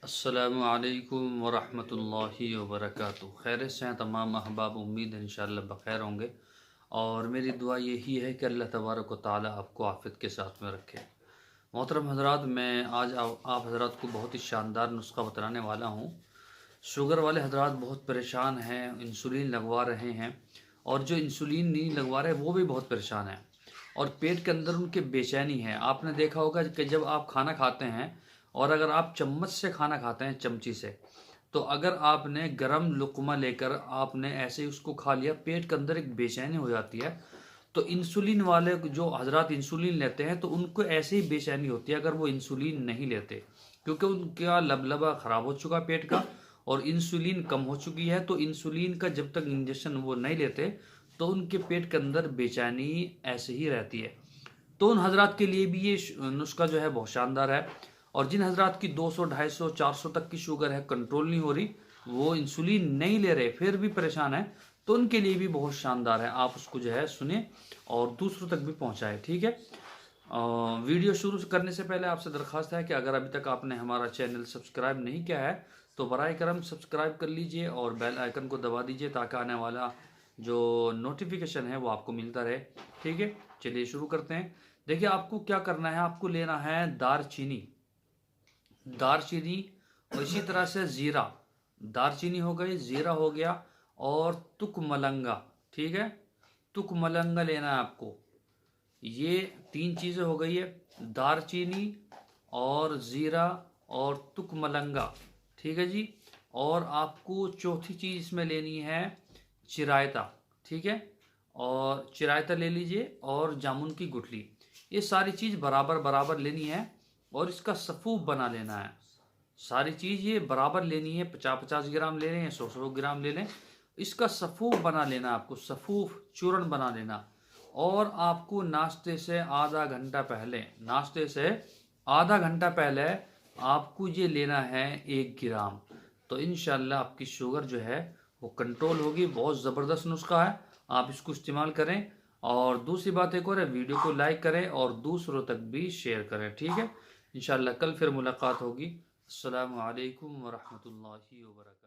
अस्सलामुअलैकुम वरहमतुल्लाहि वबरकातुहू। खैर से हैं तमाम अहबाब, उम्मीद है इंशाअल्लाह बख़ैर होंगे। और मेरी दुआ यही है कि अल्लाह तबारक व तआला आपको आफ़ियत के साथ में रखे। मोहतरम हज़रात, मैं आज आप हज़रात को बहुत ही शानदार नुस्खा बताने वाला हूँ। शुगर वाले हज़रात बहुत परेशान हैं, इंसुलिन लगवा रहे हैं, और जो इंसुलिन नहीं लगवा रहे वो भी बहुत परेशान हैं, और पेट के अंदर उनके बेचैनी है। आपने देखा होगा कि जब आप खाना खाते हैं और अगर आप चम्मच से खाना खाते हैं, चमची से, तो अगर आपने गरम लुक़मा लेकर आपने ऐसे ही उसको खा लिया, पेट के अंदर एक बेचैनी हो जाती है। तो इंसुलिन वाले जो हजरात इंसुलिन लेते हैं तो उनको ऐसे ही बेचैनी होती है अगर वो इंसुलिन नहीं लेते, क्योंकि उनका लबलबा ख़राब हो चुका पेट का और इंसुलिन कम हो चुकी है। तो इंसुलिन का जब तक इंजेक्शन वो नहीं लेते तो उनके पेट के अंदर बेचैनी ऐसे ही रहती है। तो उन हजरात के लिए भी ये नुस्खा जो है बहुत शानदार है। और जिन हजरात की 200, 250, 400 तक की शुगर है, कंट्रोल नहीं हो रही, वो इंसुलिन नहीं ले रहे फिर भी परेशान है, तो उनके लिए भी बहुत शानदार है। आप उसको जो है सुने और दूसरों तक भी पहुंचाएं, ठीक है। वीडियो शुरू करने से पहले आपसे दरख्वास्त है कि अगर अभी तक आपने हमारा चैनल सब्सक्राइब नहीं किया है तो बराए करम सब्सक्राइब कर लीजिए और बेल आइकन को दबा दीजिए ताकि आने वाला जो नोटिफिकेशन है वो आपको मिलता रहे, ठीक है। चलिए शुरू करते हैं। देखिए, आपको क्या करना है, आपको लेना है दारचीनी। दारचीनी और इसी तरह से ज़ीरा। दारचीनी हो गई, ज़ीरा हो गया, और तुक मलंगा, ठीक है। तुक मलंगा लेना है आपको। ये 3 चीज़ें हो गई है, दारचीनी और ज़ीरा और तुक मलंगा, ठीक है जी। और आपको चौथी चीज़ इसमें लेनी है चिरायता, ठीक है। और चिरायता ले लीजिए और जामुन की गुठली। ये सारी चीज़ बराबर बराबर लेनी है और इसका सफ़ूफ बना लेना है। सारी चीज़ ये बराबर लेनी है, 50-50 ग्राम ले लें या 100-100 ग्राम ले लें। इसका सफ़ूफ बना लेना, आपको सफ़ूफ चूर्ण बना लेना। और आपको नाश्ते से आधा घंटा पहले, नाश्ते से आधा घंटा पहले आपको ये लेना है 1 ग्राम। तो इंशाल्लाह आपकी शुगर जो है वो कंट्रोल होगी। बहुत ज़बरदस्त नुस्खा है, आप इसको इस्तेमाल करें। और दूसरी बात एक और है, वीडियो को लाइक करें और दूसरों तक भी शेयर करें, ठीक है। इंशाल्लाह कल फिर मुलाकात होगी। अस्सलामु अलैकुम वरहमतुल्लाहि वबरकातुहू।